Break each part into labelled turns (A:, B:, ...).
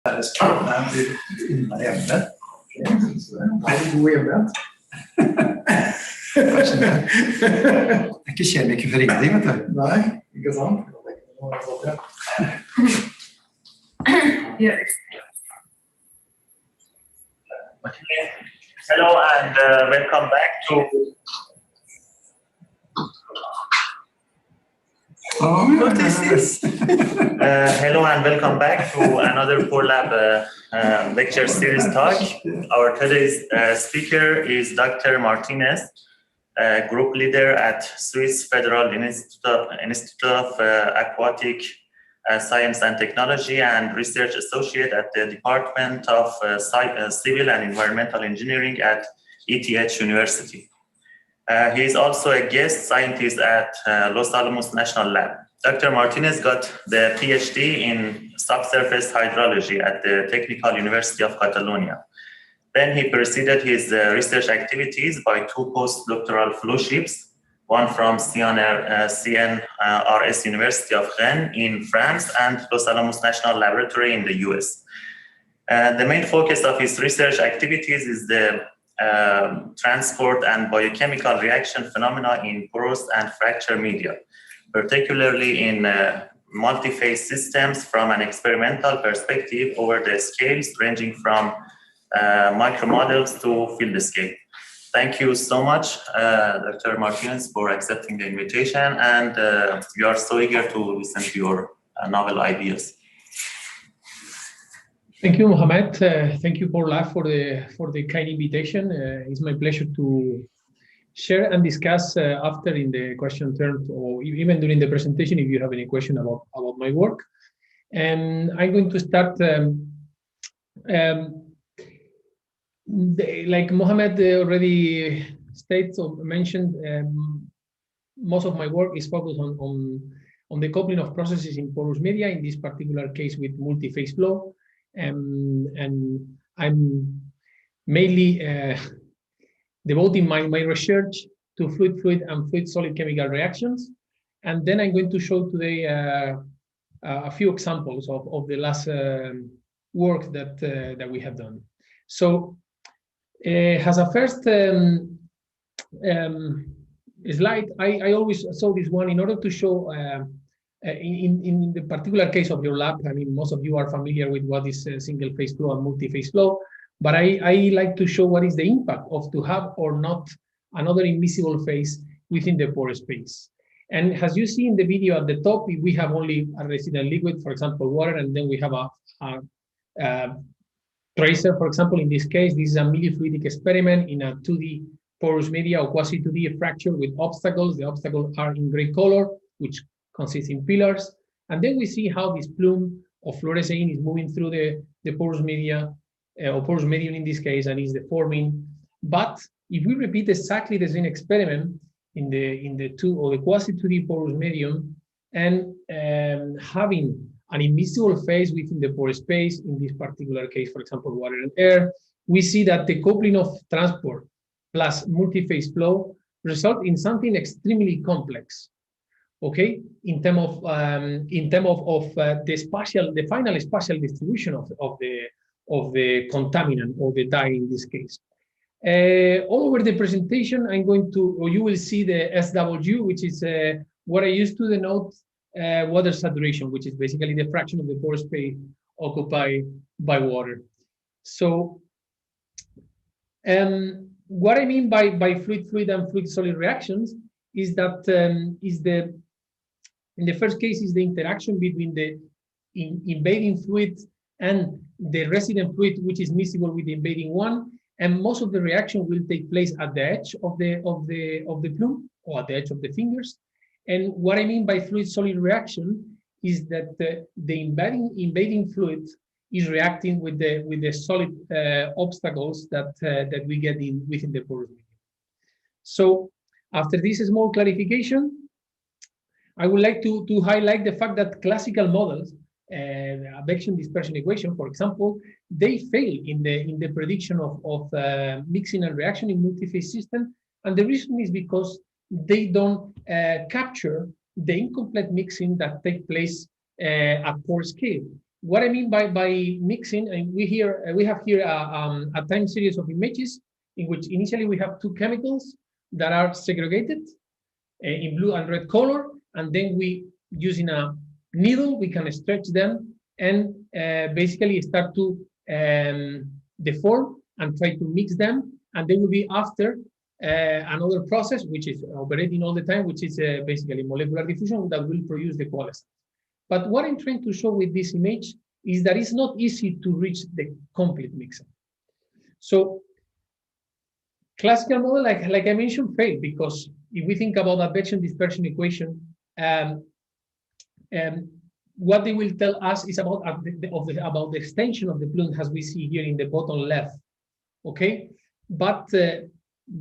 A: Spennende innen emnet. Veldig god emnet. Kanskje det. Det er ikke kjemiker for ingenting, vet du. Nei, ikke sant?
B: Hello and welcome back to
A: what is this?
B: hello and welcome back to another Pore Lab lecture series talk. Our today's speaker is Dr. Martinez, group leader at Swiss Federal Institute of Aquatic Science and Technology and research associate at the Department of Civil and Environmental Engineering at ETH University. He is also a guest scientist at Los Alamos National Lab. Dr. Martinez got the PhD in subsurface hydrology at the Technical University of Catalonia. Then he proceeded his research activities by two postdoctoral fellowships, one from CNRS University of Rennes in France and Los Alamos National Laboratory in the US. The main focus of his research activities is the transport and biochemical reaction phenomena in porous and fracture media, particularly in multiphase systems from an experimental perspective over the scales ranging from micromodels to field scale. Thank you so much, Dr. Martinez, for accepting the invitation, and we are so eager to listen to your novel ideas.
C: Thank you, Mohamed. Thank you, Pore Lab, for the kind invitation. It's my pleasure to share and discuss after in the question turn, or even during the presentation, if you have any question about my work. And I'm going to start. Like Mohamed already stated or mentioned, most of my work is focused on the coupling of processes in porous media, in this particular case with multiphase flow. And I'm mainly devoting my research to fluid and fluid-solid chemical reactions. And then I'm going to show today a few examples of the last work that we have done. So as a first slide, I always saw this one in order to show in the particular case of your lab. I mean, most of you are familiar with what is single phase flow and multi-phase flow, but I like to show what is the impact of to have or not another immiscible phase within the pore space. And as you see in the video at the top, we have only a resident liquid, for example, water, and then we have a tracer, for example. In this case, this is a millifluidic experiment in a 2D porous media or quasi-2D fracture with obstacles. The obstacles are in gray color, which consists in pillars. And then we see how this plume of fluorescein is moving through the porous media, or porous medium in this case, and is deforming. But if we repeat exactly the same experiment in the quasi-2D porous medium and having an immiscible phase within the pore space, in this particular case, for example, water and air, we see that the coupling of transport plus multiphase flow result in something extremely complex. Okay, in terms of the final spatial distribution of the contaminant or the dye in this case. All over the presentation, I'm going to, or you will see the SW, which is what I used to denote water saturation, which is basically the fraction of the pore space occupied by water. So, what I mean by fluid and fluid-solid reactions is that in the first case is the interaction between the invading fluid and the resident fluid, which is miscible with the invading one, and most of the reaction will take place at the edge of the plume or at the edge of the fingers. And what I mean by fluid-solid reaction is that the invading fluid is reacting with the solid obstacles that we get within the porous medium. So after this small clarification, I would like to highlight the fact that classical models, advection dispersion equation, for example, they fail in the prediction of mixing and reaction in multiphase system, and the reason is because they don't capture the incomplete mixing that takes place at pore scale. what I mean by mixing, and we have here a time series of images in which initially we have two chemicals that are segregated in blue and red color, and then we, using a needle, we can stretch them and basically start to deform and try to mix them, and they will be after another process which is operating all the time, which is basically molecular diffusion that will produce the coalescence. But what I'm trying to show with this image is that it's not easy to reach the complete mixing. So classical model, like I mentioned, failed, because if we think about advection dispersion equation, what they will tell us is about the extension of the plume, as we see here in the bottom left. Okay, but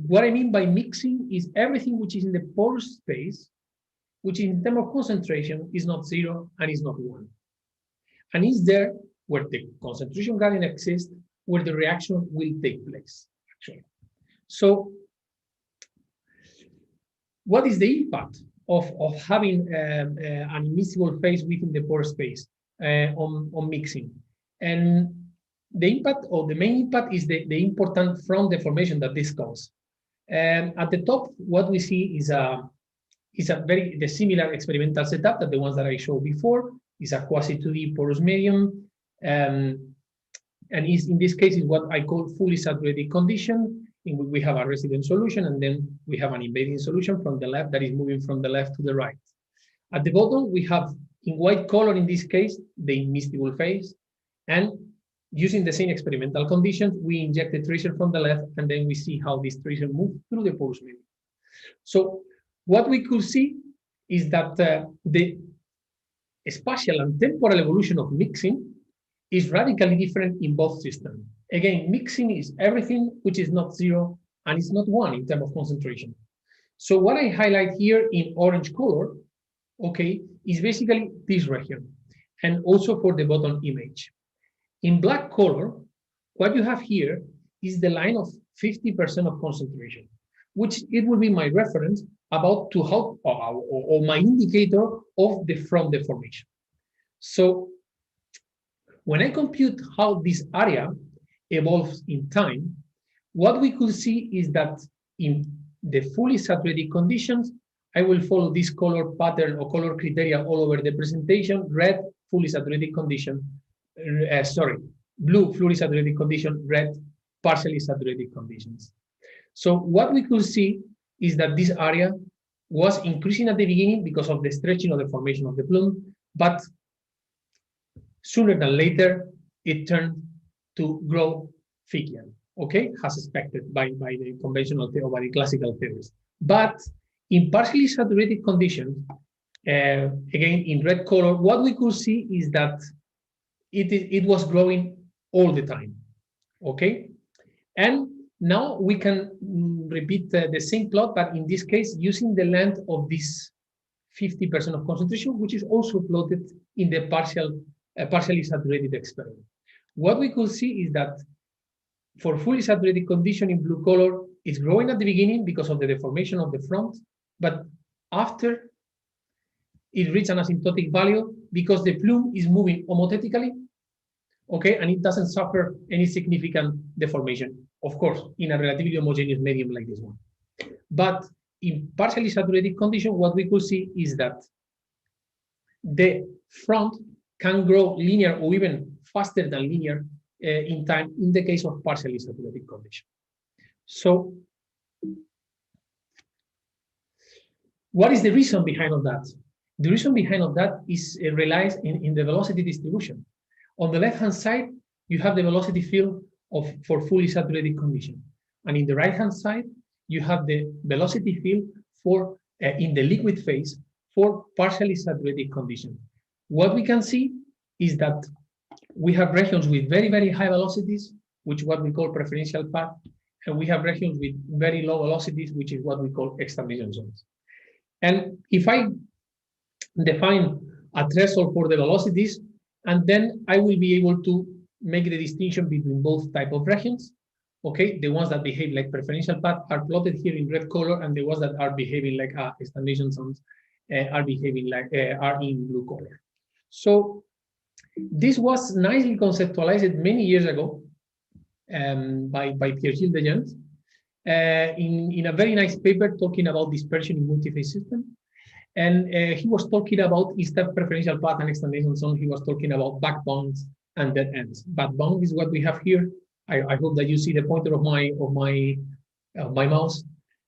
C: what I mean by mixing is everything which is in the porous space, which in terms of concentration is not 0 and is not 1, and is there where the concentration gradient exists, where the reaction will take place, actually. So what is the impact of having an immiscible phase within the pore space on mixing? And the impact, or the main impact, is the important front deformation that this causes. At the top, what we see is a very similar experimental setup that the ones that I showed before. Is a quasi-2D porous medium, and is, in this case, is what I call fully saturated condition, in which we have a resident solution, and then we have an invading solution from the left that is moving from the left to the right. At the bottom, we have, in white color in this case, the immiscible phase, and using the same experimental conditions, we inject the tracer from the left, and then we see how this tracer moves through the porous medium. So what we could see is that the spatial and temporal evolution of mixing is radically different in both systems. Again, mixing is everything which is not 0 and is not 1 in terms of concentration. So what I highlight here in orange color, okay, is basically this region, and also for the bottom image. In black color, what you have here is the line of 50% of concentration, which it will be my reference about to how, or my indicator of the front deformation. So when I compute how this area evolves in time, what we could see is that in the fully saturated conditions, I will follow this color pattern or color criteria all over the presentation: red, fully saturated condition, blue, fully saturated condition, red, partially saturated conditions. So what we could see is that this area was increasing at the beginning because of the stretching of the formation of the plume, but sooner than later, it turned to grow thicker, okay, as expected by the conventional or by the classical theories. But in partially saturated conditions, again, in red color, what we could see is that it was growing all the time, okay? And now we can repeat the same plot, but in this case, using the length of this 50% of concentration, which is also plotted in the partially saturated experiment. What we could see is that for fully saturated condition in blue color, it's growing at the beginning because of the deformation of the front, but after it reaches an asymptotic value because the plume is moving homothetically, okay, and it doesn't suffer any significant deformation, of course, in a relatively homogeneous medium like this one. But in partially saturated condition, what we could see is that the front can grow linear or even faster than linear in time in the case of partially saturated condition. So what is the reason behind all that? The reason behind all that is relies in the velocity distribution. On the left-hand side, you have the velocity field for fully saturated condition. And in the right-hand side, you have the velocity field for in the liquid phase for partially saturated condition. What we can see is that we have regions with very, very high velocities, which is what we call preferential path, and we have regions with very low velocities, which is what we call excitation zones. And if I define a threshold for the velocities, and then I will be able to make the distinction between both type of regions. Okay, the ones that behave like preferential path are plotted here in red color, and the ones that are behaving like stagnation zones are behaving like are in blue color. So This was nicely conceptualized many years ago by Pierre-Gilles Dejean in a very nice paper talking about dispersion in multi-phase system. And he was talking about, instead of preferential path and extendation zone, he was talking about backbones and dead ends. Backbone is what we have here. I hope that you see the pointer of my mouse.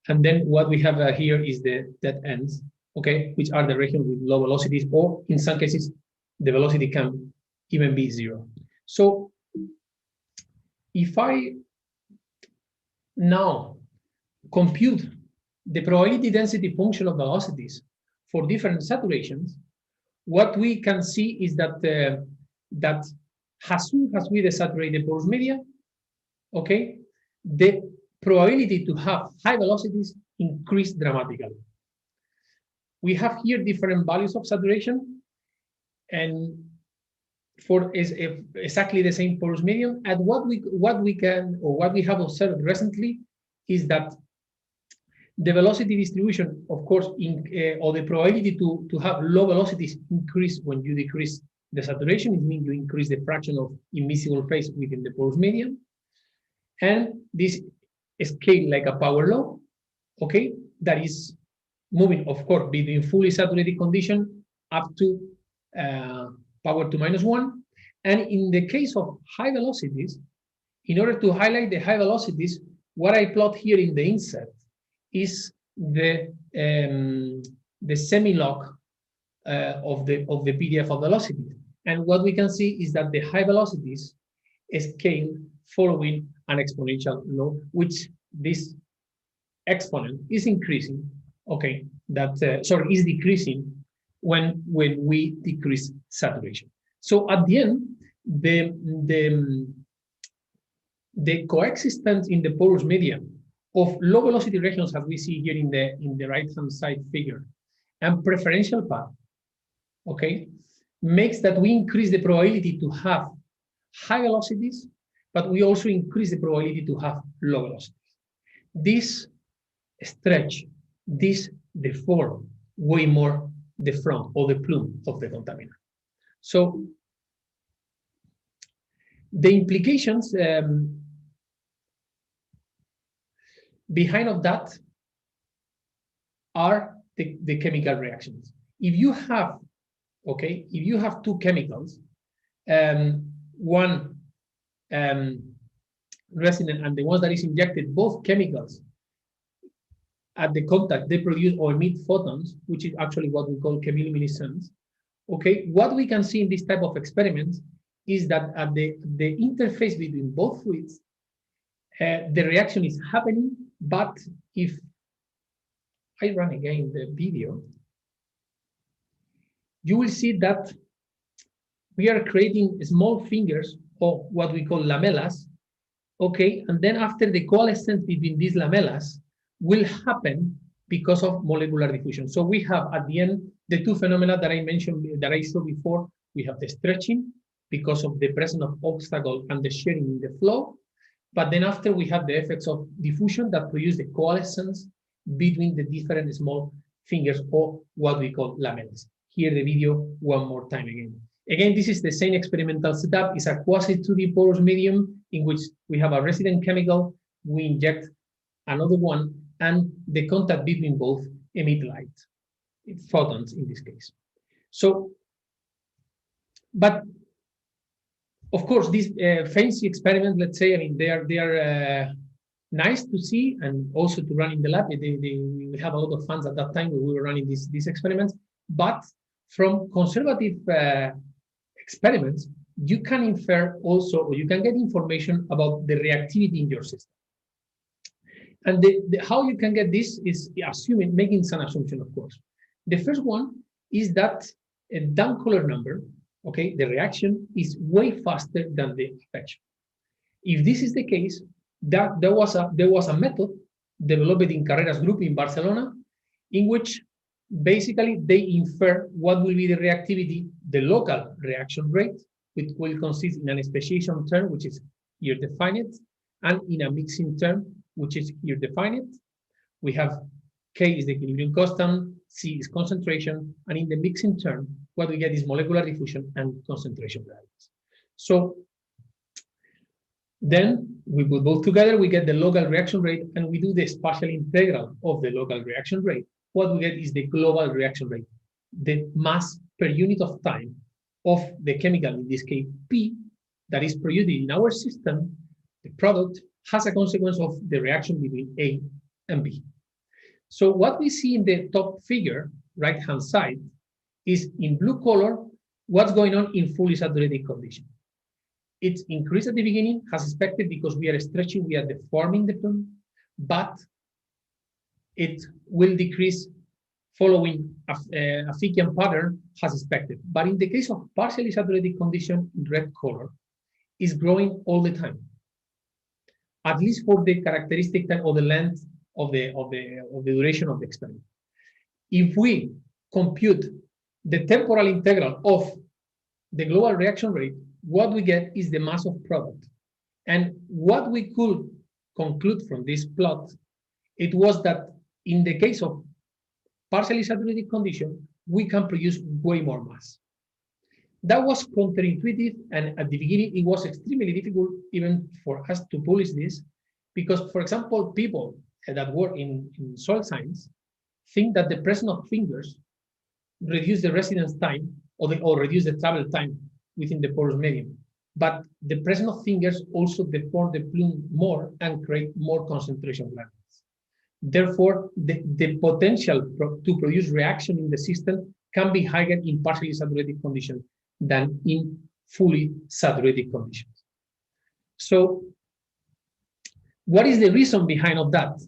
C: And then what we have here is the dead ends, okay, which are the region with low velocities, or in some cases, the velocity can even be 0. So if I now compute the probability density function of velocities for different saturations, what we can see is that that as soon as we desaturate the porous media, okay, the probability to have high velocities increase dramatically. We have here different values of saturation, and for exactly the same porous medium. And what we have observed recently is that the velocity distribution, of course, or the probability to have low velocities increase when you decrease the saturation. It means you increase the fraction of immiscible phase within the porous medium. And this scale like a power law, okay, that is moving, of course, between fully saturated condition up to power to -1. And in the case of high velocities, in order to highlight the high velocities, what I plot here in the inset is the semi-log of the PDF of velocity. And what we can see is that the high velocities scale following an exponential law, which this exponent is increasing, okay, that is decreasing when we decrease saturation. So at the end, the coexistence in the porous medium of low velocity regions, as we see here in the right hand side figure, and preferential path, okay, makes that we increase the probability to have high velocities, but we also increase the probability to have low velocities. This stretch, this deform way more the front or the plume of the contaminant. So the implications behind of that are the chemical reactions. If you have, okay, if you have two chemicals, one resident and the ones that is injected, both chemicals at the contact, they produce or emit photons, which is actually what we call chemiluminescence. Okay, what we can see in this type of experiments is that at the interface between both fluids, the reaction is happening, but if I run again the video, you will see that we are creating small fingers, or what we call lamellas, okay, and then after the coalescence between these lamellas will happen because of molecular diffusion. So we have at the end the two phenomena that I mentioned, that I showed before. We have the stretching because of the presence of obstacle and the shearing in the flow, but then after we have the effects of diffusion that produce the coalescence between the different small fingers, or what we call lamellas. Here the video one more time again. Again, this is the same experimental setup. It's a quasi-2D porous medium in which we have a resident chemical, we inject another one, and the contact between both emit light, photons in this case. So, but of course, these fancy experiments, let's say, I mean, they are nice to see and also to run in the lab. We have a lot of fun at that time when we were running these experiments. But from conservative experiments, you can infer also, or you can get information about the reactivity in your system. And how you can get this is making some assumption, of course. The first one is that a down color number, okay, the reaction is way faster than the affection. If this is the case, that there was a method developed in Carrera's group in Barcelona, in which basically they infer what will be the reactivity, the local reaction rate, which will consist in an speciation term, which is here defined, and in a mixing term, which is here defined. We have K is the equilibrium constant, C is concentration, and in the mixing term, what we get is molecular diffusion and concentration gradients. So then we put both together, we get the local reaction rate, and we do the spatial integral of the local reaction rate. What we get is the global reaction rate, the mass per unit of time of the chemical, in this case P, that is produced in our system. The product has a consequence of the reaction between A and B. So what we see in the top figure, right-hand side, is in blue color, what's going on in fully saturated condition. It's increased at the beginning, as expected, because we are stretching, we are deforming the plume, but it will decrease following a Fickian pattern, as expected. But in the case of partially saturated condition, in red color, is growing all the time, at least for the characteristic time or the length of the duration of the experiment. If we compute the temporal integral of the global reaction rate, what we get is the mass of product. And what we could conclude from this plot, it was that in the case of partially saturated condition, we can produce way more mass. That was counterintuitive, and at the beginning, it was extremely difficult even for us to publish this, because, for example, people that work in soil science think that the presence of fingers reduce the residence time or reduce the travel time within the porous medium. But the presence of fingers also deform the plume more and create more concentration gradients. Therefore, the potential to produce reaction in the system can be higher in partially saturated conditions than in fully saturated conditions. So, what is the reason behind of that?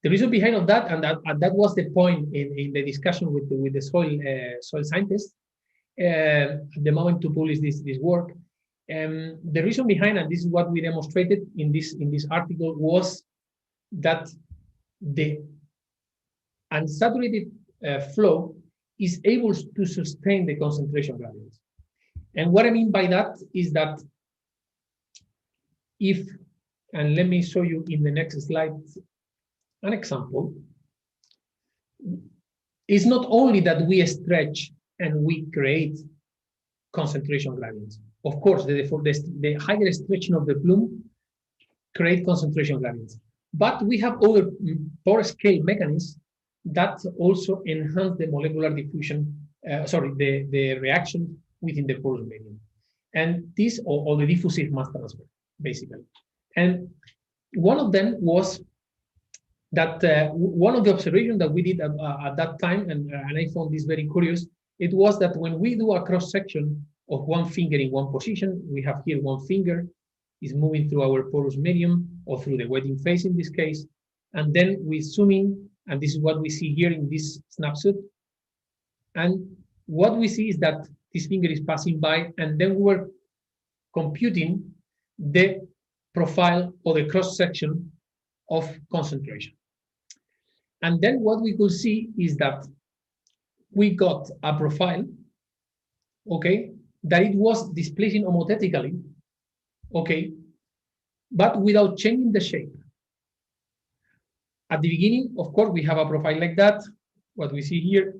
C: The reason behind of that, and that was the point in the discussion with the soil scientists at the moment to publish this work. The reason behind, and this is what we demonstrated in this article, was that the unsaturated flow is able to sustain the concentration gradients. And what I mean by that is that if, and let me show you in the next slide an example, it's not only that we stretch and we create concentration gradients. Of course, the higher stretching of the plume create concentration gradients. But we have other porous scale mechanisms that also enhance the molecular diffusion, the reaction within the porous medium. And this, or the diffusive mass transfer, basically. And one of them was that one of the observations that we did at that time, and I found this very curious, it was that when we do a cross-section of one finger in one position, we have here one finger is moving through our porous medium or through the wetting phase in this case, and then we zoom in, and this is what we see here in this snapshot. And what we see is that this finger is passing by, and then we're computing the profile or the cross-section of concentration. And then what we could see is that we got a profile, okay, that it was displacing homothetically, okay, but without changing the shape. At the beginning, of course, we have a profile like that. What we see here,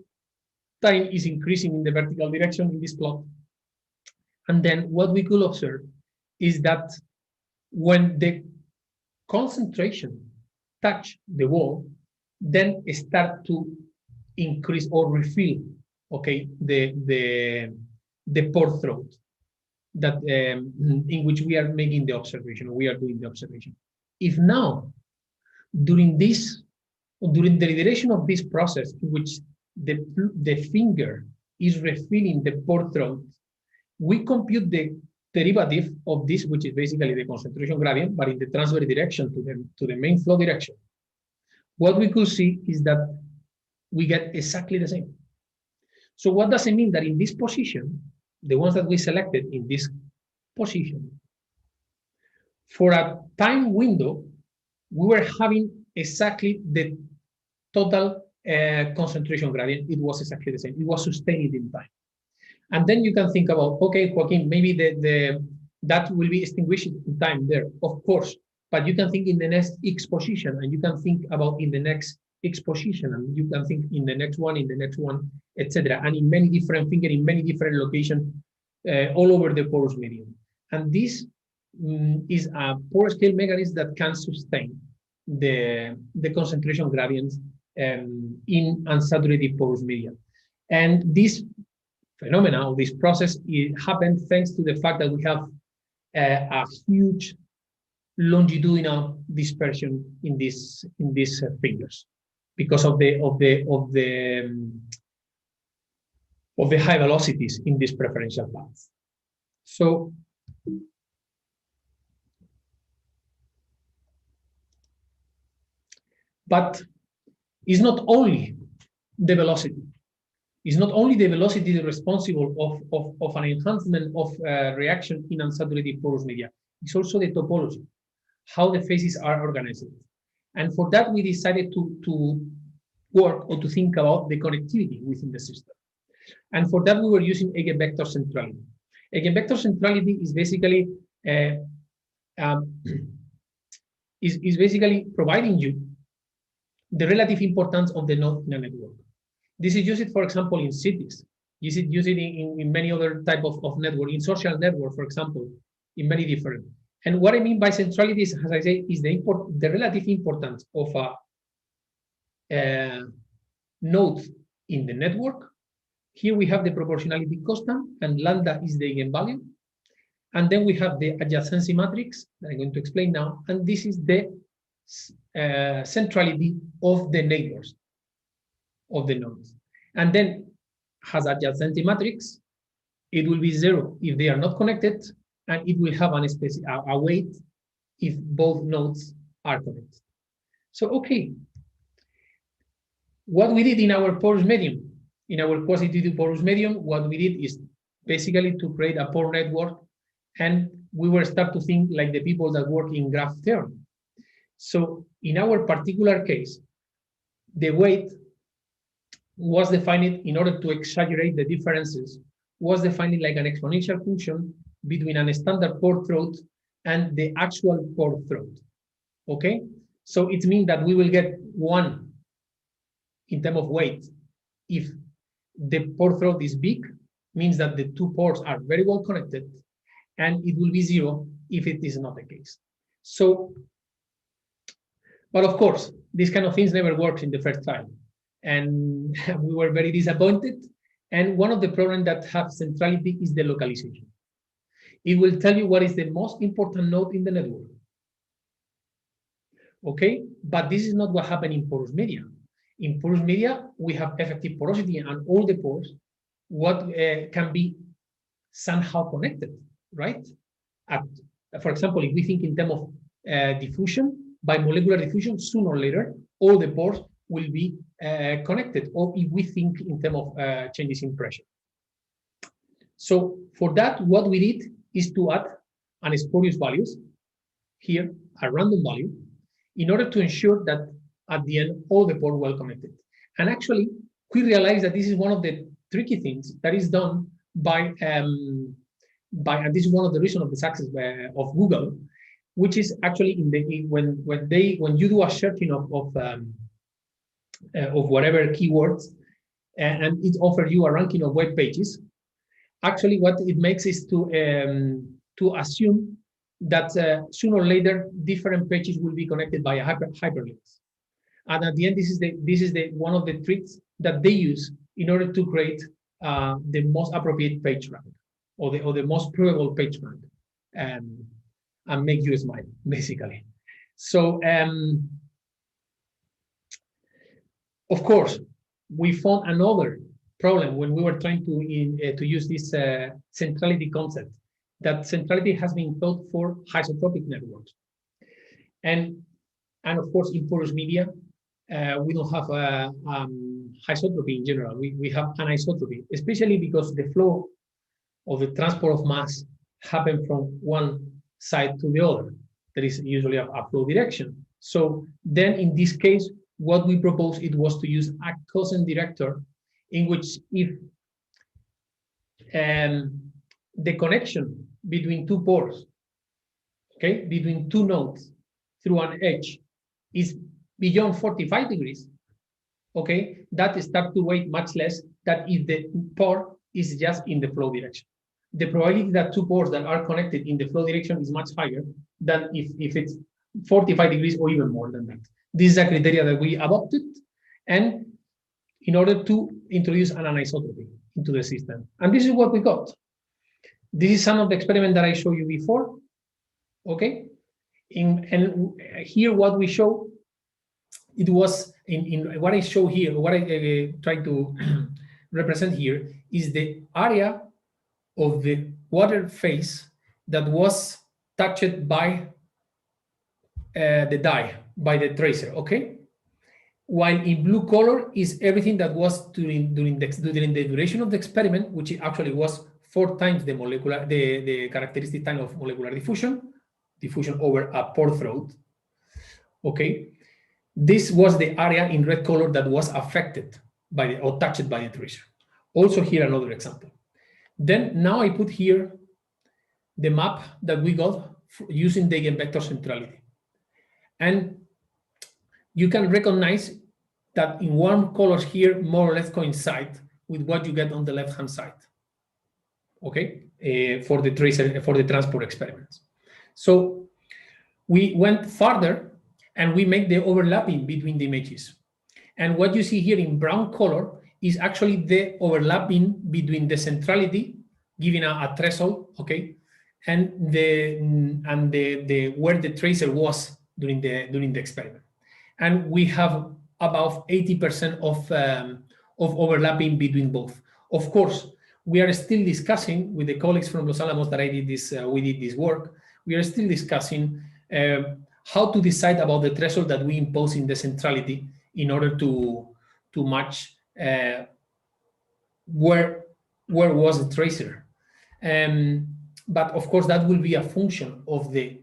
C: time is increasing in the vertical direction in this plot. And then what we could observe is that when the concentration touch the wall, then start to increase or refill, okay, the pore throat that in which we are making the observation, we are doing the observation. If now, during the duration of this process, in which the finger is refilling the pore throat, we compute the derivative of this, which is basically the concentration gradient, but in the transverse direction to the main flow direction. What we could see is that we get exactly the same. So what does it mean? That in this position, the ones that we selected in this position, for a time window, we were having exactly the total concentration gradient. It was exactly the same. It was sustained in time. And then you can think about, okay, Joaquin, maybe that will be extinguished in time there, of course. But you can think in the next X position, and you can think about in the next exposition, and you can think in the next one, etc., and in many different fingers, in many different locations, all over the porous medium. And this is a pore scale mechanism that can sustain the concentration gradients in unsaturated porous media. And this phenomena, or this process, it happened thanks to the fact that we have a huge longitudinal dispersion in these fingers because of the high velocities in these preferential paths. So but it's not only the velocity. It's not only the velocity responsible of an enhancement of reaction in unsaturated porous media. It's also the topology, how the phases are organized. And for that, we decided to work or to think about the connectivity within the system. And for that, we were using Eigenvector centrality. Eigenvector centrality is basically providing you the relative importance of the node in a network. This is used, for example, in cities. Use it in many other type of network, in social network, for example, in many different. And what I mean by centrality is, as I say, is the relative importance of a node in the network. Here we have the proportionality constant, and lambda is the eigenvalue. And then we have the adjacency matrix that I'm going to explain now. And this is the centrality of the neighbors of the nodes. And then has adjacency matrix. It will be 0 if they are not connected, and it will have a weight if both nodes are connected. So, okay. What we did in our porous medium, in our quasi-2D porous medium, what we did is basically to create a pore network, and we will start to think like the people that work in graph theory. So in our particular case, the weight was defined in order to exaggerate the differences, was defined like an exponential function between a standard pore throat and the actual pore throat. Okay? So it means that we will get 1 in terms of weight if the pore throat is big, means that the 2 pores are very well connected, and it will be 0 if it is not the case. So, but of course, these kind of things never works in the first time. And we were very disappointed. And one of the problems that have centrality is the localization. It will tell you what is the most important node in the network. Okay, but this is not what happened in porous media. In porous media, we have effective porosity, and all the pores what can be somehow connected, right? For example, if we think in terms of diffusion, by molecular diffusion, sooner or later, all the pores will be connected, or if we think in terms of changes in pressure. So for that, what we did is to add an spurious values here, a random value, in order to ensure that at the end, all the pores were connected. And actually, we realized that this is one of the tricky things that is done by and this is one of the reasons of the success of Google, which is actually when you do a searching of whatever keywords, and it offers you a ranking of web pages. Actually, what it makes is to assume that sooner or later different pages will be connected by a hyperlinks. And at the end, this is one of the tricks that they use in order to create the most appropriate page rank, or the most probable page rank, and make you smile, basically. So, of course, we found another problem when we were trying to use this centrality concept, that centrality has been thought for isotropic networks. And of course, in porous media, we don't have isotropy in general. We have anisotropy, especially because the flow of the transport of mass happens from one side to the other. There is usually a flow direction. So then in this case, what we proposed, it was to use a cosine director, in which if the connection between 2 pores, okay, between 2 nodes through an edge is beyond 45 degrees, okay, that starts to weigh much less than if the pore is just in the flow direction. The probability that two pores that are connected in the flow direction is much higher than if it's 45 degrees or even more than that. This is a criteria that we adopted, and in order to introduce an anisotropy into the system. And this is what we got. This is some of the experiment that I showed you before, okay? And here what we show, it was in what I show here, what I try to represent here is the area of the water phase that was touched by the dye, by the tracer, okay? While in blue color is everything that was during the duration of the experiment, which actually was 4 times the characteristic time of molecular diffusion over a pore throat. Okay, this was the area in red color that was affected by or touched by the tracer. Also here another example. Then now I put here the map that we got using the Eigenvector centrality, and you can recognize that in warm colors here more or less coincide with what you get on the left-hand side, okay, for the tracer, for the transport experiments. So we went further and we make the overlapping between the images. And what you see here in brown color is actually the overlapping between the centrality, giving a threshold, okay, and the where the tracer was during the experiment. And we have about 80% of overlapping between both. Of course, we are still discussing with the colleagues from Los Alamos that we did this work. We are still discussing how to decide about the threshold that we impose in the centrality in order to match where was the tracer. But of course, that will be a function of the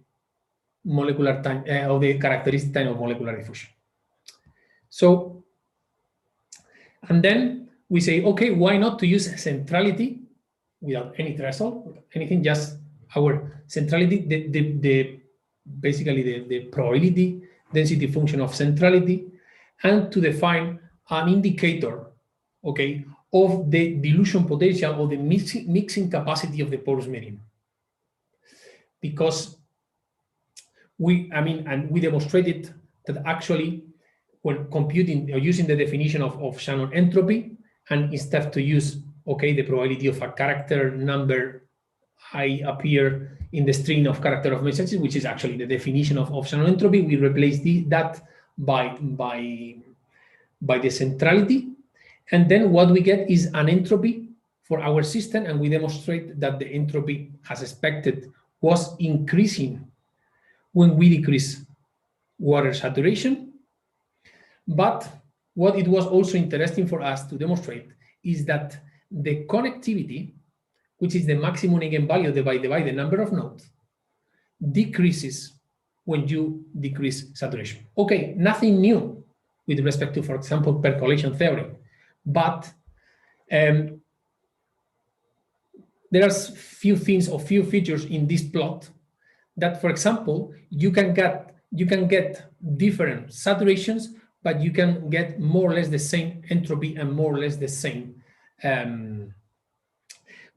C: molecular time, of the characteristic time of molecular diffusion. So, and then we say, okay, why not to use centrality without any threshold, anything, just our centrality, basically the probability density function of centrality, and to define an indicator, okay, of the dilution potential or the mixing capacity of the porous medium. Because we demonstrated that actually when computing or using the definition of Shannon entropy, and instead to use, okay, the probability of a character number I appear in the string of character of messages, which is actually the definition of Shannon entropy, we replace that by the centrality. And then what we get is an entropy for our system, and we demonstrate that the entropy, as expected, was increasing when we decrease water saturation. But what it was also interesting for us to demonstrate is that the connectivity, which is the maximum eigenvalue divided by the number of nodes, decreases when you decrease saturation. Okay, nothing new with respect to, for example, percolation theory, but there are few things or few features in this plot that, for example, you can get different saturations, but you can get more or less the same entropy and more or less the same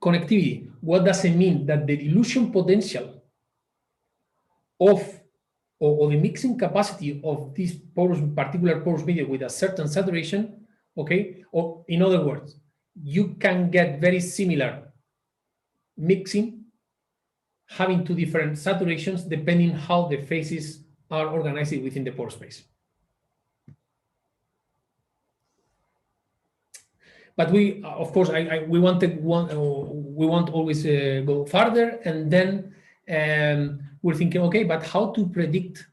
C: connectivity. What does it mean? That the dilution potential of or the mixing capacity of this particular porous medium with a certain saturation, okay, or in other words, you can get very similar mixing having two different saturations depending how the phases are organized within the pore space. But we, of course, we want always go further, and then we're thinking, okay, but how to predict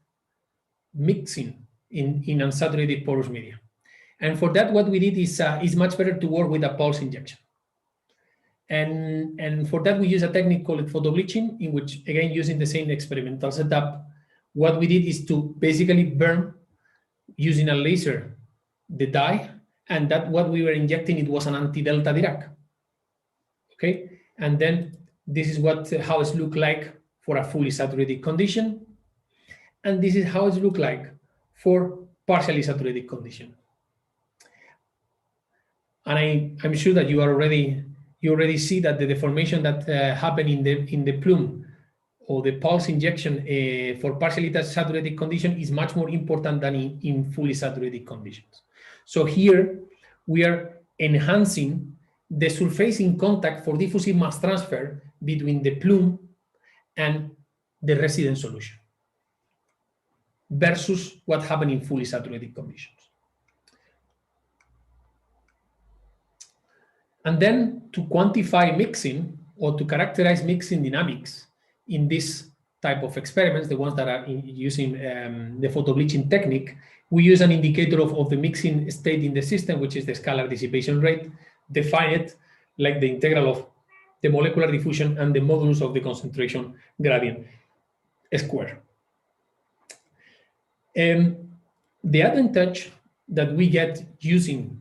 C: mixing in unsaturated porous media? And for that, what we did is much better to work with a pulse injection. And for that, we use a technique called photobleaching, in which, again, using the same experimental setup, what we did is to basically burn using a laser the dye, and that what we were injecting, it was an anti-delta Dirac. Okay, and then this is how it looks like for a fully saturated condition, and this is how it looks like for partially saturated condition. And I'm sure that you already see that the deformation that happened in the plume or the pulse injection for partially saturated condition is much more important than in fully saturated conditions. So here we are enhancing the surface in contact for diffusive mass transfer between the plume and the resident solution versus what happened in fully saturated conditions. And then to quantify mixing or to characterize mixing dynamics in this type of experiments, the ones that are using the photobleaching technique, we use an indicator of the mixing state in the system, which is the scalar dissipation rate, defined like the integral of the molecular diffusion and the modulus of the concentration gradient square. The advantage that we get using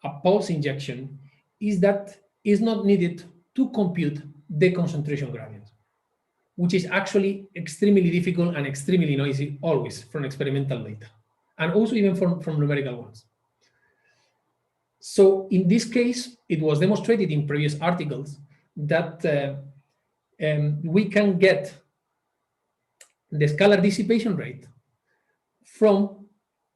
C: a pulse injection is that it's not needed to compute the concentration gradient, which is actually extremely difficult and extremely noisy always from experimental data, and also even from numerical ones. So in this case, it was demonstrated in previous articles that we can get the scalar dissipation rate from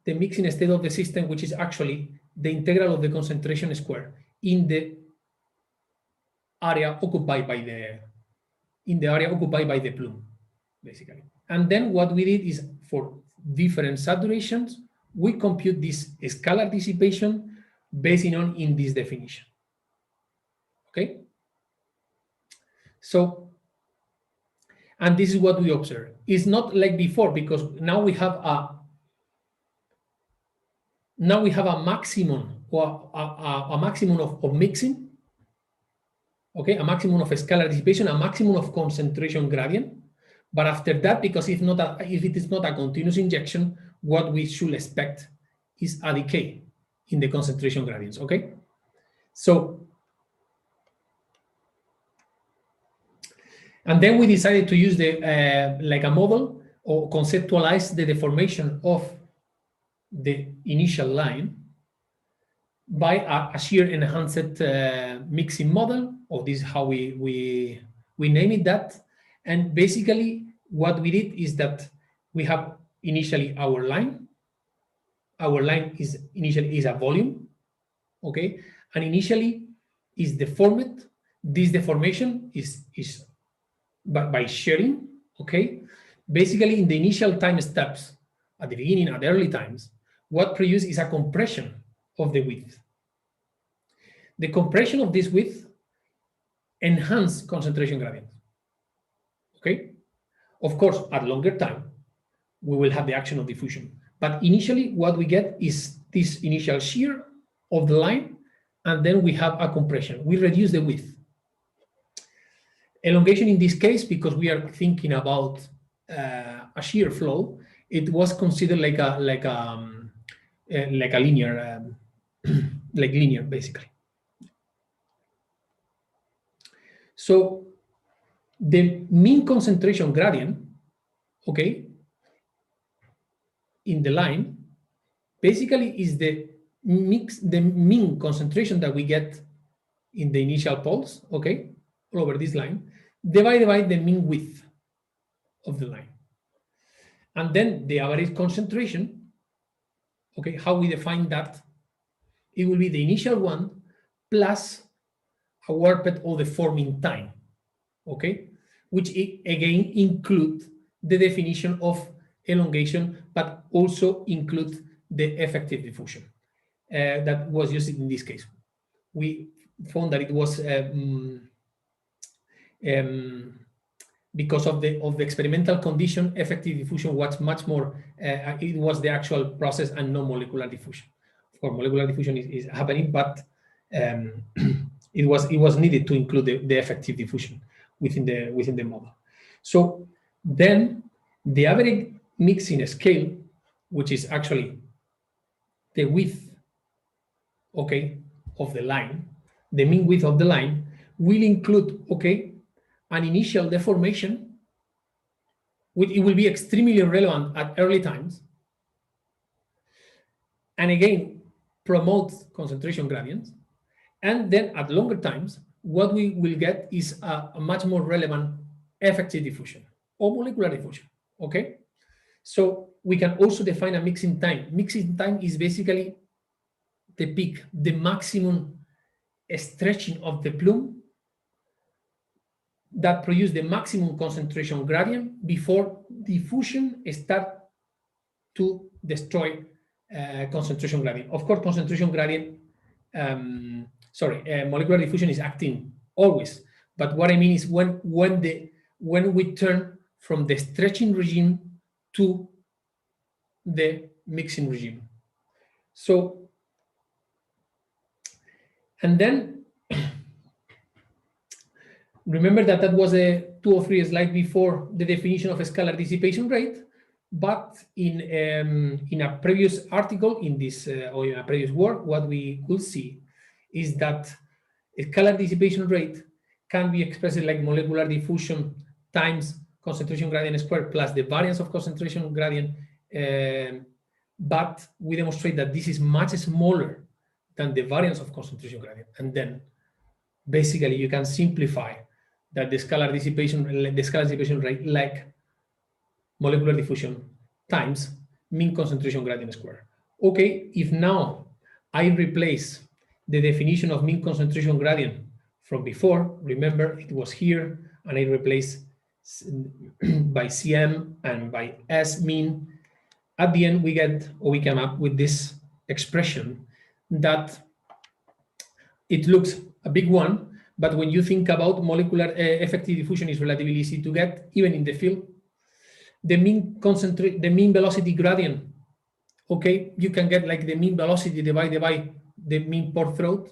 C: the mixing state of the system, which is actually the integral of the concentration square in the area occupied by the plume, basically. And then what we did is for different saturations, we compute this scalar dissipation based on in this definition. Okay. So, and this is what we observe. It's not like before, because now we have a maximum or a maximum of mixing, okay, a maximum of scalar dissipation, a maximum of concentration gradient. But after that, because if it is not a continuous injection, what we should expect is a decay in the concentration gradients, okay? So, and then we decided to use the like a model or conceptualize the deformation of the initial line by a shear-enhanced mixing model, or this is how we name it that. And basically what we did is that we have initially our line. Our line is initially a volume, okay? And initially is deformed. This deformation is by shearing, okay? Basically in the initial time steps, at the beginning, at the early times, what produced is a compression of the width. The compression of this width enhances concentration gradient. Okay? Of course, at longer time, we will have the action of diffusion. But initially, what we get is this initial shear of the line, and then we have a compression. We reduce the width. Elongation in this case, because we are thinking about a shear flow, it was considered like a linear, like linear, basically. So the mean concentration gradient, okay, in the line, basically is the mean concentration that we get in the initial pulse, okay, all over this line, divided by the mean width of the line. And then the average concentration, okay, how we define that, it will be the initial one plus a warped or the forming time, okay, which again include the definition of elongation, but also include the effective diffusion that was used in this case. We found that it was because of the experimental condition, effective diffusion was much more. It was the actual process and no molecular diffusion. Of course, molecular diffusion is happening, but it was needed to include the effective diffusion within the model. So then the average mixing scale, which is actually the width, okay, of the line, the mean width of the line, will include, okay, an initial deformation, which it will be extremely relevant at early times, and again promotes concentration gradients, And then at longer times, what we will get is a much more relevant effective diffusion or molecular diffusion, okay? So we can also define a mixing time. Mixing time is basically the peak, the maximum stretching of the plume that produce the maximum concentration gradient before diffusion start to destroy concentration gradient. Of course, concentration gradient, molecular diffusion is acting always. But what I mean is when we turn from the stretching regime to the mixing regime. So, and then remember that was a 2 or 3 slides before the definition of a scalar dissipation rate. But in a previous article in this or in a previous work, what we could see is that a scalar dissipation rate can be expressed like molecular diffusion times concentration gradient squared plus the variance of concentration gradient. But we demonstrate that this is much smaller than the variance of concentration gradient. And then basically you can simplify that the scalar dissipation rate like molecular diffusion times mean concentration gradient squared. Okay, if now I replace the definition of mean concentration gradient from before, remember it was here, and I replace by Cm and by S mean, at the end we get, or we come up with this expression that it looks a big one, but when you think about molecular effective diffusion is relatively easy to get, even in the field. The mean velocity gradient, okay, you can get like the mean velocity divided by the mean pore throat,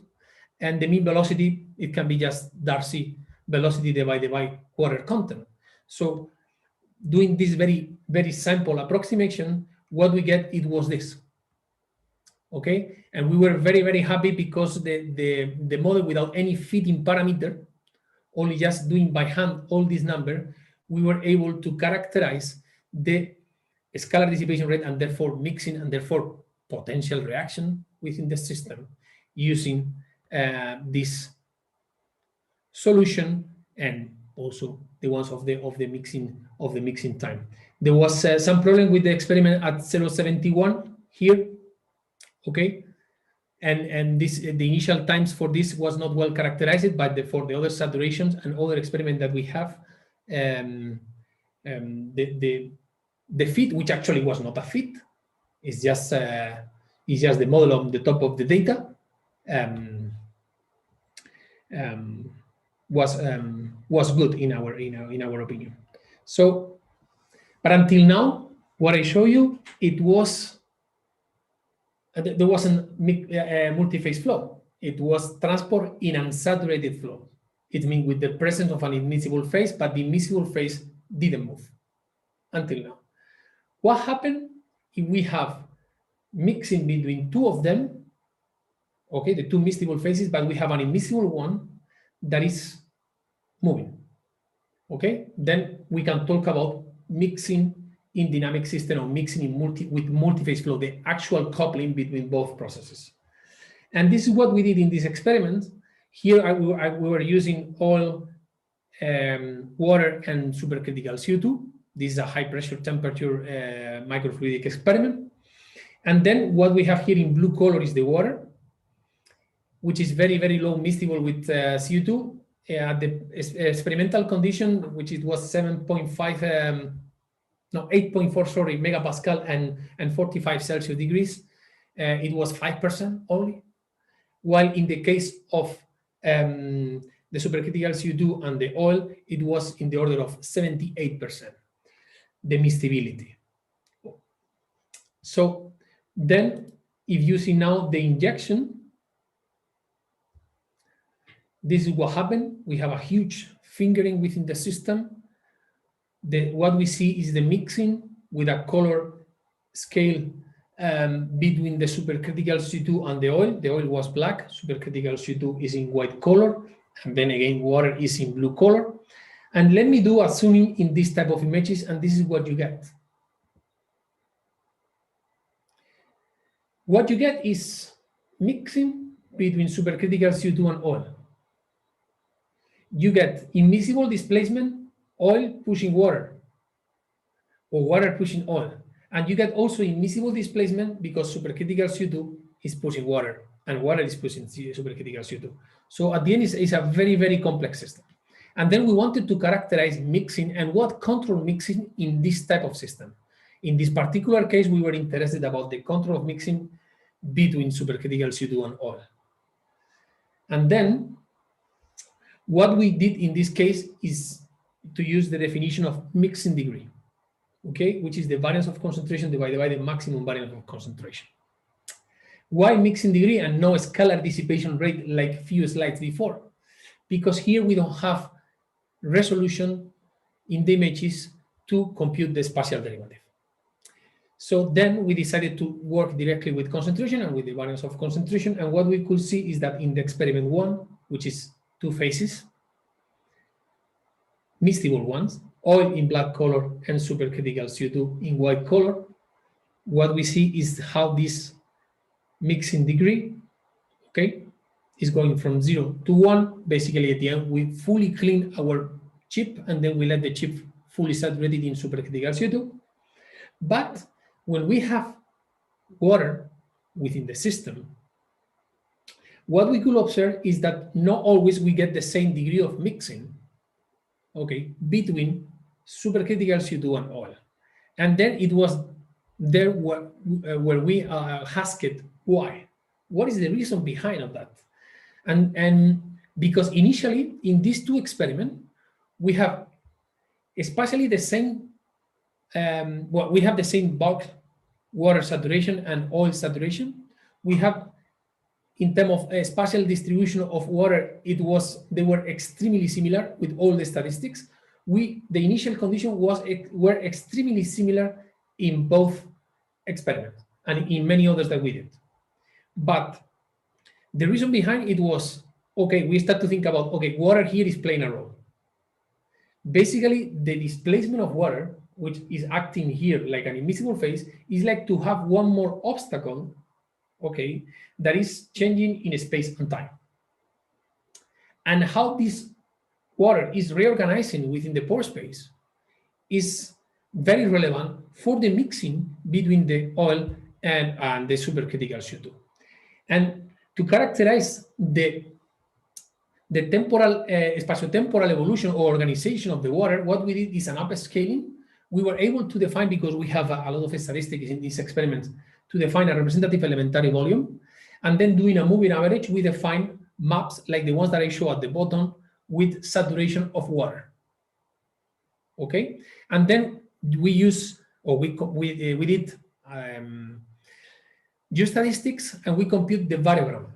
C: and the mean velocity, it can be just Darcy velocity divided by water content. So doing this very, very simple approximation, what we get, it was this, okay? And we were very, very happy because the model without any fitting parameter, only just doing by hand all this number, we were able to characterize the scalar dissipation rate and therefore mixing and therefore potential reaction within the system using this solution and also the ones of the mixing time. There was some problem with the experiment at 0.71 here, okay, and this the initial times for this was not well characterized, but for the other saturations and other experiment that we have, the fit, which actually was not a fit, is just the model on the top of the data, was good in our opinion. So, but until now, what I show you, it was there wasn't multi-phase flow. It was transport in unsaturated flow. It means with the presence of an immiscible phase, but the immiscible phase didn't move until now. What happened if we have mixing between two of them, okay, the two miscible phases, but we have an immiscible one that is moving, okay? Then we can talk about mixing in dynamic system or mixing in with multi-phase flow, the actual coupling between both processes. And this is what we did in this experiment. Here we were using oil, water, and supercritical CO2. This is a high pressure temperature microfluidic experiment. And then what we have here in blue color is the water, which is very, very low miscible with CO2. The experimental condition, which it was 8.4, sorry, megapascal and 45 Celsius degrees, it was 5% only. While in the case of the supercritical CO2 and the oil, it was in the order of 78%, the miscibility. So then, if you see now the injection, this is what happened. We have a huge fingering within the system. What we see is the mixing with a color scale between the supercritical CO2 and the oil. The oil was black, supercritical CO2 is in white color, and then again water is in blue color. And let me do a zooming in this type of images, and this is what you get. What you get is mixing between supercritical CO2 and oil. You get immiscible displacement, oil pushing water, or water pushing oil. And you get also immiscible displacement because supercritical CO2 is pushing water, and water is pushing supercritical CO2. So at the end, it's a very, very complex system. And then we wanted to characterize mixing and what control mixing in this type of system. In this particular case, we were interested about the control of mixing between supercritical CO2 and oil. And then what we did in this case is to use the definition of mixing degree, okay, which is the variance of concentration divided by the maximum variance of concentration. Why mixing degree and no scalar dissipation rate like few slides before? Because here we don't have resolution in the images to compute the spatial derivative. So then we decided to work directly with concentration and with the variance of concentration. And what we could see is that in the experiment 1, which is 2 phases, miscible ones, oil in black color and supercritical CO2 in white color, what we see is how this mixing degree, okay, is going from 0 to 1. Basically, at the end, we fully clean our chip, and then we let the chip fully saturated in supercritical CO2. But when we have water within the system, what we could observe is that not always we get the same degree of mixing, okay, between supercritical CO2 and oil. And then it was there where we asked why. What is the reason behind of that? And because initially in these 2 experiments, we have especially the same, we have the same bulk water saturation and oil saturation. We have, in terms of spatial distribution of water, they were extremely similar with all the statistics. The initial condition were extremely similar in both experiments and in many others that we did. But the reason behind it was, okay, we start to think about, okay, water here is playing a role. Basically, the displacement of water, which is acting here like an immiscible phase, is like to have one more obstacle, okay, that is changing in space and time. And how this water is reorganizing within the pore space is very relevant for the mixing between the oil and the supercritical CO2. And to characterize the temporal, spatiotemporal evolution or organization of the water, what we did is an upscaling. We were able to define, because we have a lot of statistics in these experiments, to define a representative elementary volume. And then doing a moving average, we define maps like the ones that I show at the bottom with saturation of water. Okay, and then we use, or we did geostatistics, and we compute the variogram.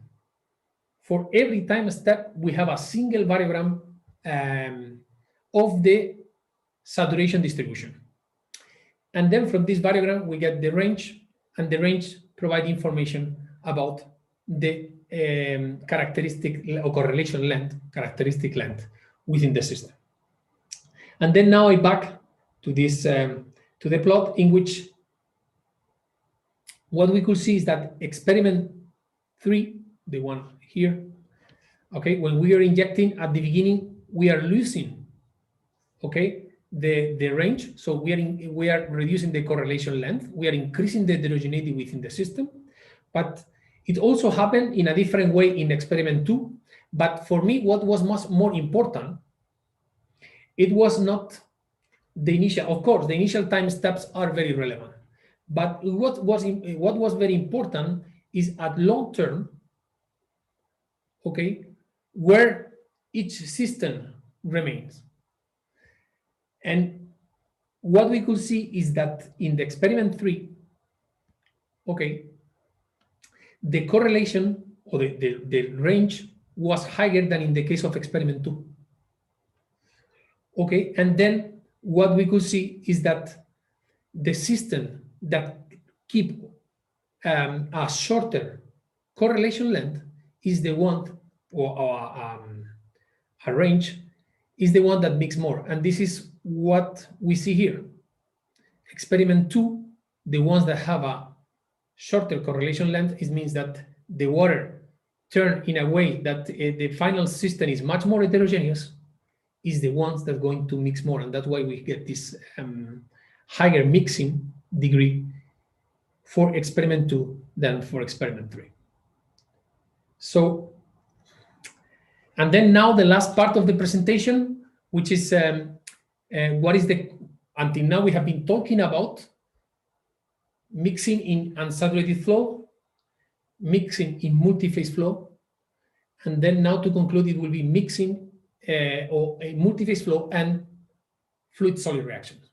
C: For every time step, we have a single variogram of the saturation distribution. And then from this variogram, we get the range, and the range provides information about the characteristic or correlation length, characteristic length within the system. And then now I back to this, to the plot in which what we could see is that experiment 3, the one here, okay, when we are injecting at the beginning, we are losing, okay, the range. So we are reducing the correlation length. We are increasing the heterogeneity within the system. But it also happened in a different way in experiment 2. But for me, what was much more important, it was not the initial, of course, the initial time steps are very relevant. But what was very important is at long term, okay, where each system remains. And what we could see is that in the experiment 3, okay, the correlation or the range was higher than in the case of experiment 2. Okay, and then what we could see is that the system that keep a shorter correlation length is the one, or a range, is the one that mix more. And this is what we see here. Experiment 2, the ones that have a shorter correlation length, it means that the water turn in a way that the final system is much more heterogeneous is the ones that are going to mix more. And that's why we get this higher mixing degree for experiment 2 than for experiment 3. So, and then now the last part of the presentation, which is what is the, until now we have been talking about mixing in unsaturated flow, mixing in multiphase flow, and then now to conclude it will be mixing or a multiphase flow and fluid-solid reactions.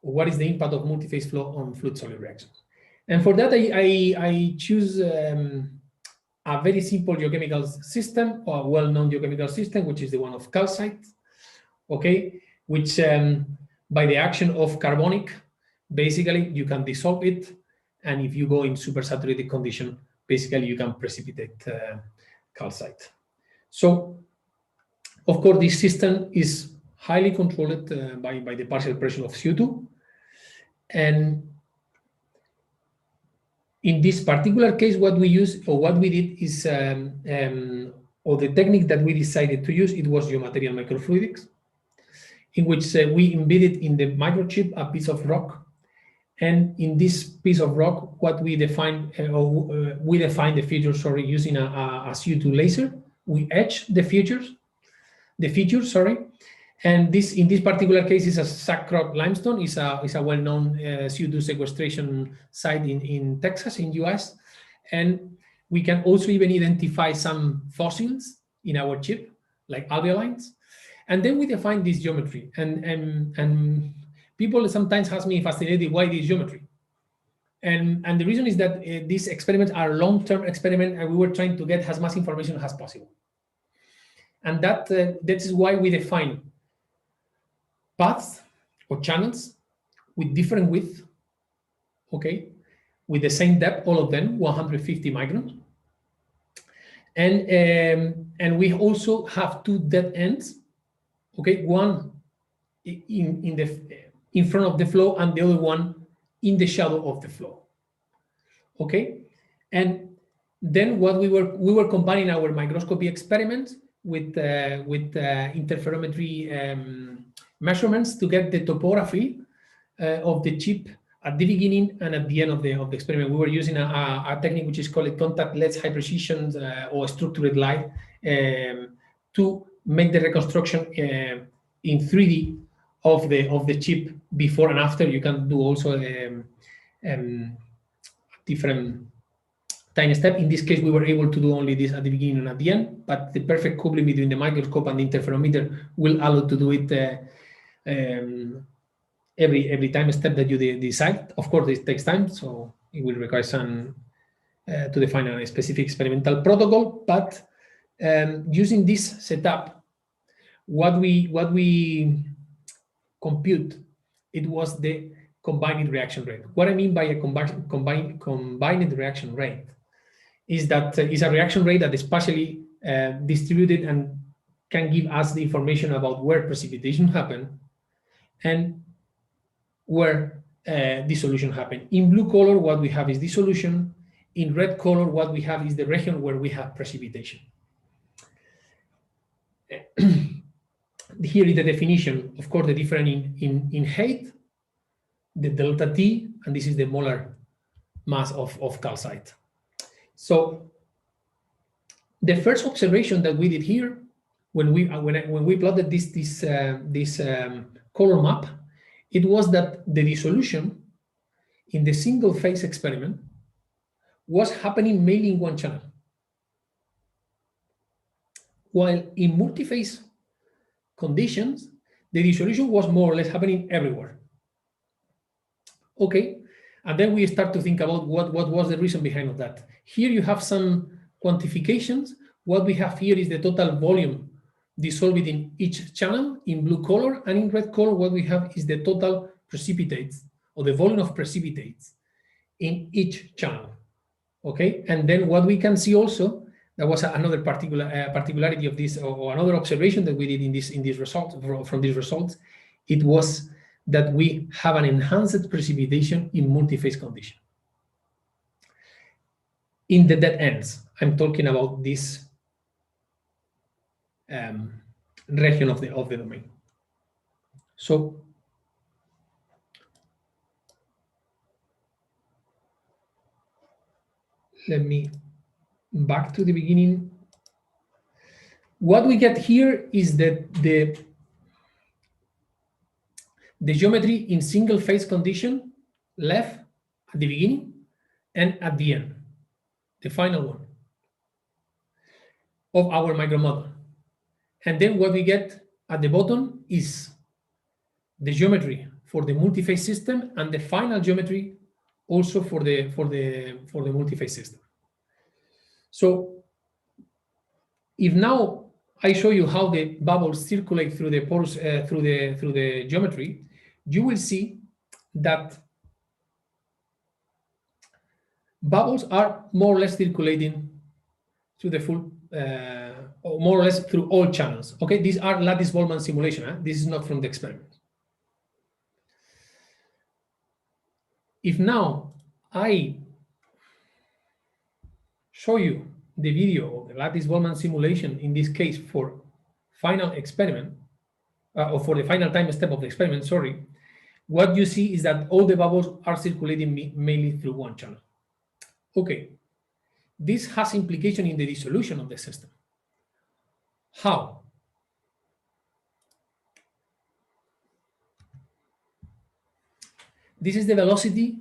C: Or what is the impact of multiphase flow on fluid-solid reactions? And for that, I choose a very simple geochemical system, or a well-known geochemical system, which is the one of calcite, okay, which by the action of carbonic, basically you can dissolve it, and if you go in supersaturated condition, basically you can precipitate calcite. So, of course, this system is highly controlled by the partial pressure of CO2, and in this particular case, what we use or what we did is, or the technique that we decided to use, it was Geo-material microfluidics, in which we embedded in the microchip a piece of rock, and in this piece of rock, what we define, we define the features, sorry, using a CO2 laser. We etch the features, and this, in this particular case, is a sack rock limestone. Is a well-known CO2 sequestration site in Texas, in US, and we can also even identify some fossils in our chip, like alveolines, and then we define this geometry. And people sometimes ask me, fascinated, why this geometry? And the reason is that these experiments are long-term experiments, and we were trying to get as much information as possible. And that is why we define paths or channels with different width, okay, with the same depth, all of them, 150 microns. And we also have two dead ends, okay, one in front of the flow and the other one in the shadow of the flow, okay. And then what we were combining our microscopy experiments with interferometry measurements to get the topography of the chip at the beginning and at the end of the experiment. We were using a technique which is called contact-less high precision or structured light to make the reconstruction in 3D of the chip before and after. You can do also different time step. In this case, we were able to do only this at the beginning and at the end, but the perfect coupling between the microscope and the interferometer will allow to do it every time step that you decide. Of course, it takes time, so it will require some to define a specific experimental protocol. But using this setup, what we compute, it was the combined reaction rate. What I mean by a combined reaction rate is that is a reaction rate that is partially distributed and can give us the information about where precipitation happened and where dissolution happened. In blue color, what we have is dissolution. In red color, what we have is the region where we have precipitation. Here is the definition. Of course, the difference in height, the delta T, and this is the molar mass of calcite. So the first observation that we did here, when we plotted this color map, it was that the dissolution in the single phase experiment was happening mainly in one channel, while in multi-phase conditions, the dissolution was more or less happening everywhere. Okay, and then we start to think about what was the reason behind that. Here you have some quantifications. What we have here is the total volume dissolved in each channel in blue color, and in red color what we have is the total precipitates, or the volume of precipitates in each channel. Okay, and then what we can see also, that was another particularity of this, or another observation that we did in these results, from these results, it was that we have an enhanced precipitation in multi-phase condition. in the dead ends. I'm talking about this region of the domain. So let me back to the beginning. What we get here is that the geometry in single phase condition left at the beginning and at the end, the final one of our micromodel. And then what we get at the bottom is the geometry for the multi-phase system and the final geometry also for the multi-phase system. So if now I show you how the bubbles circulate through the pores, through the geometry, you will see that bubbles are more or less circulating through the full, or more or less through all channels. Okay, these are lattice-Boltzmann simulation. This is not from the experiment. If now I show you the video of the lattice-Boltzmann simulation, in this case for final experiment, or for the final time step of the experiment, sorry, what you see is that all the bubbles are circulating mainly through one channel. Okay, this has implication in the dissolution of the system. How? This is the velocity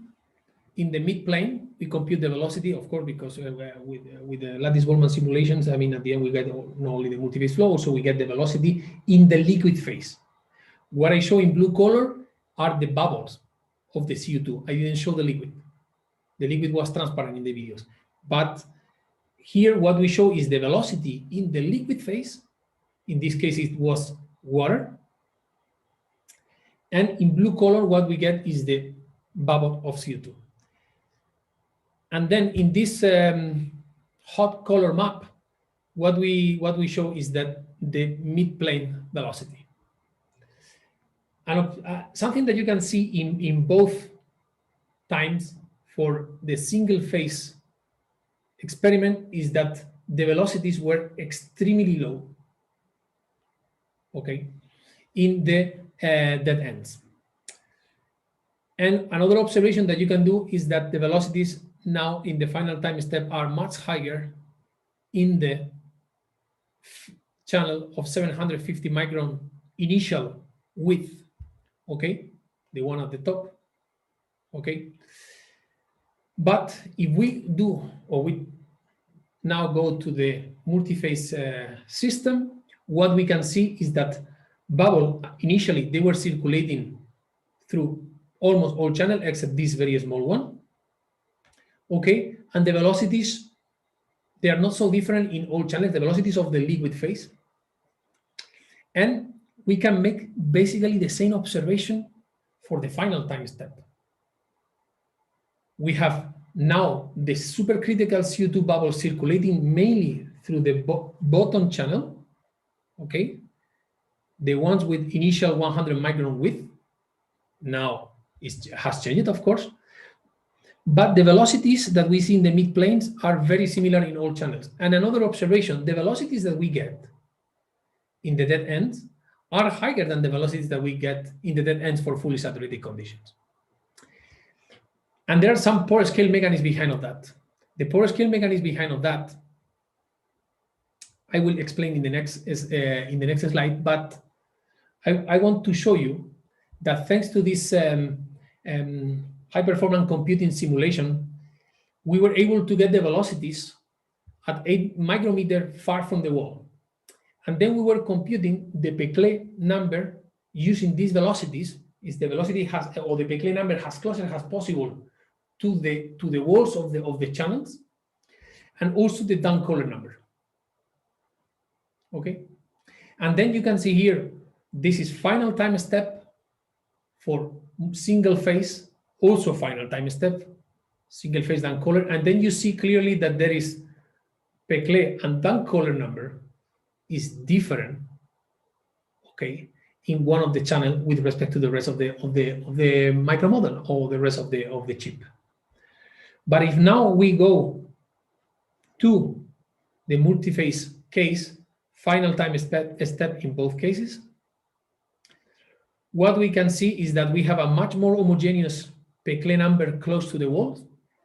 C: in the mid-plane. We compute the velocity, of course, because with the lattice-Boltzmann simulations, I mean, at the end we get not only the multiphase flow, so we get the velocity in the liquid phase. What I show in blue color are the bubbles of the CO2. I didn't show the liquid. The liquid was transparent in the videos. But here what we show is the velocity in the liquid phase. In this case, it was water. And in blue color, what we get is the bubble of CO2. And then in this hot color map, what we show is that the mid-plane velocity. And something that you can see in both times for the single phase experiment is that the velocities were extremely low, okay, in the dead ends. And another observation that you can do is that the velocities now in the final time step are much higher in the channel of 750 micron initial width, okay, the one at the top, okay. But if we do, or we now go to the multi-phase system, what we can see is that bubble, initially they were circulating through almost all channels except this very small one, okay, and the velocities, they are not so different in all channels, the velocities of the liquid phase. And we can make basically the same observation for the final time step. We have now the supercritical CO2 bubble circulating mainly through the bottom channel, okay? The ones with initial 100 micron width, now it has changed, of course, but the velocities that we see in the mid-planes are very similar in all channels. And another observation, the velocities that we get in the dead ends are higher than the velocities that we get in the dead ends for fully saturated conditions. And there are some Porous scale mechanisms behind of that. The Porous scale mechanism behind of that, I will explain in the next slide, but I want to show you that thanks to this high-performance computing simulation, we were able to get the velocities at 8 micrometer far from the wall. And then we were computing the Peclet number using these velocities. Is the velocity has, or the Peclet number as close as possible to the walls of the channels, and also the down color number. Okay, and then you can see here, this is final time step for single phase, also final time step, single phase down color, and then you see clearly that there is Peclet and down color number is different, okay, in one of the channel with respect to the rest of the micromodel or the rest of the chip. But if now we go to the multiphase case, final time step in both cases, what we can see is that we have a much more homogeneous Peclet number close to the wall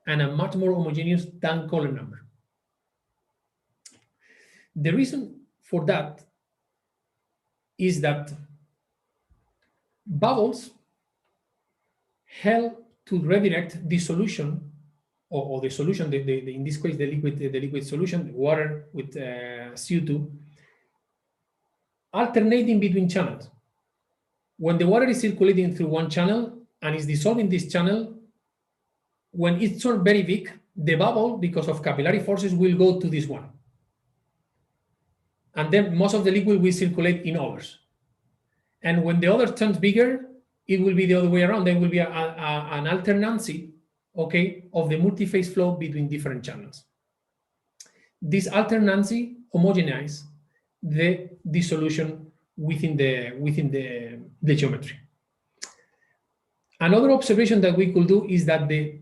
C: and a much more homogeneous Dan color number. The reason for that is that bubbles help to redirect the solution, or the solution, in this case, the liquid solution, water with CO2, alternating between channels. When the water is circulating through one channel and is dissolving this channel, when it's turned very big, the bubble, because of capillary forces, will go to this one. And then most of the liquid will circulate in others. And when the other turns bigger, it will be the other way around. There will be an alternancy, okay, of the multiphase flow between different channels. This alternancy homogenizes the dissolution within the geometry. Another observation that we could do is that the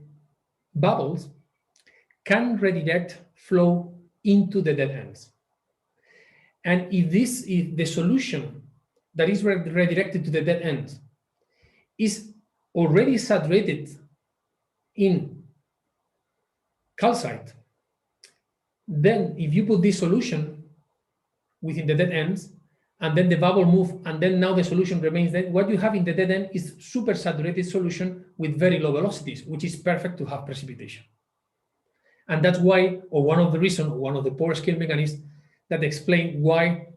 C: bubbles can redirect flow into the dead ends. And if the solution that is redirected to the dead end is already saturated in calcite, then if you put this solution within the dead ends, and then the bubble move, and then now the solution remains there, what you have in the dead end is super saturated solution with very low velocities, which is perfect to have precipitation. And that's why, or one of the reasons, one of the pore scale mechanisms that explain why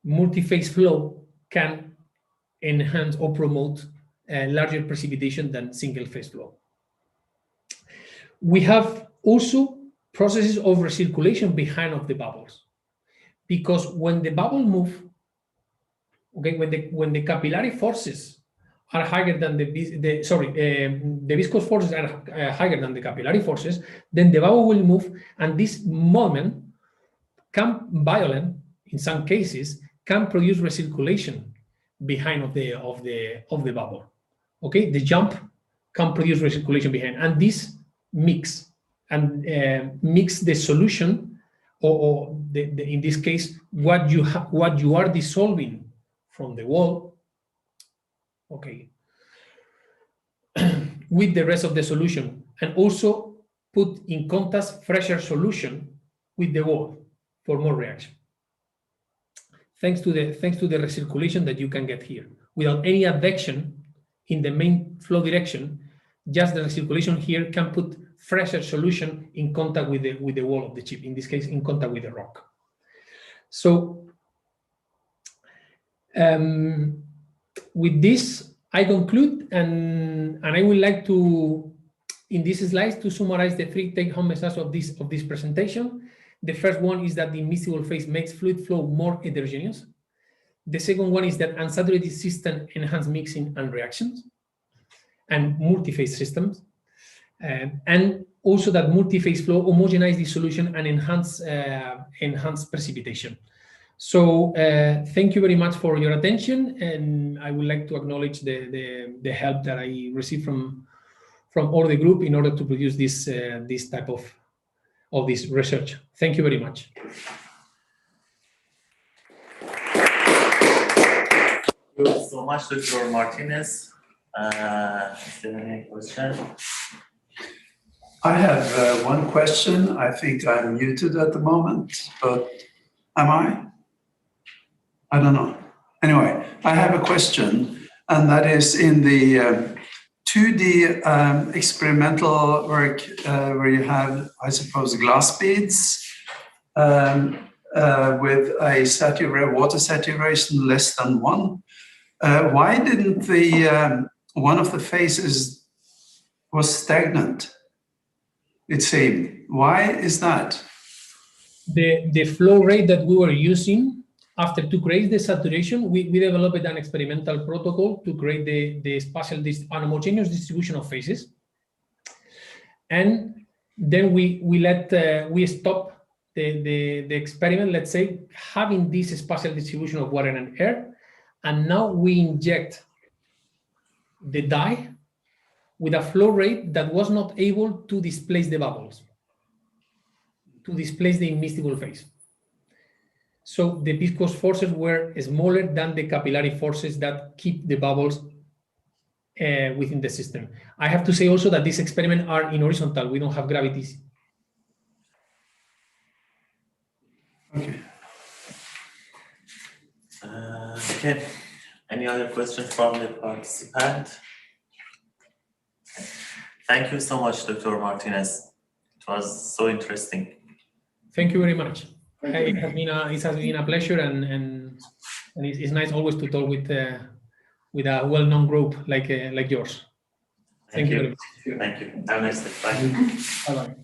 C: multiphase flow can enhance or promote larger precipitation than single phase flow. We have also processes of recirculation behind of the bubbles, because when the bubble move, okay, when the capillary forces are higher than the viscous forces are higher than the capillary forces, then the bubble will move, and this moment can violent, in some cases, can produce recirculation behind of the bubble. Okay, the jump can produce recirculation behind, and this mix the solution, or in this case, what you are dissolving from the wall, okay, with the rest of the solution, and also put in contact fresher solution with the wall for more reaction. Thanks to the recirculation that you can get here, without any advection in the main flow direction, just the recirculation here can put fresher solution in contact with the wall of the chip, in this case, in contact with the rock. So with this, I conclude, and I would like to, in this slide, to summarize the three take-home messages of this presentation. The first one is that the immiscible phase makes fluid flow more heterogeneous. The second one is that unsaturated systems enhance mixing and reactions and multiphase systems. And also that multiphase flow homogenize the solution and enhance precipitation. So thank you very much for your attention, and I would like to acknowledge the help that I received from all the group in order to produce this type of this research. Thank you very much.
B: Thank you so much, Dr. Martinez. Is there any question?
A: I have one question. I think I'm muted at the moment, but am I? I don't know. Anyway, I have a question, and that is in the 2D experimental work where you have, I suppose, glass beads with a water saturation less than 1. Why didn't one of the phases was stagnant? It seemed. Why is that?
C: The flow rate that we were using, after to create the saturation, we developed an experimental protocol to create the spatial homogeneous distribution of phases, and then we stop the experiment, let's say, having this spatial distribution of water and air, and now we inject the dye with a flow rate that was not able to displace the bubbles. to displace the immiscible phase. So the viscous forces were smaller than the capillary forces that keep the bubbles within the system. I have to say also that these experiments are in horizontal. We don't have gravities.
A: Okay.
B: Okay. Any other questions from the participant? Thank you so much, Dr. Martinez. It was so interesting.
C: Thank you very much. It has been a pleasure, and it's nice always to talk with a well-known group like yours.
B: Thank you.
C: Very much.
B: Thank you. Have a nice day. Bye.
C: Bye-bye.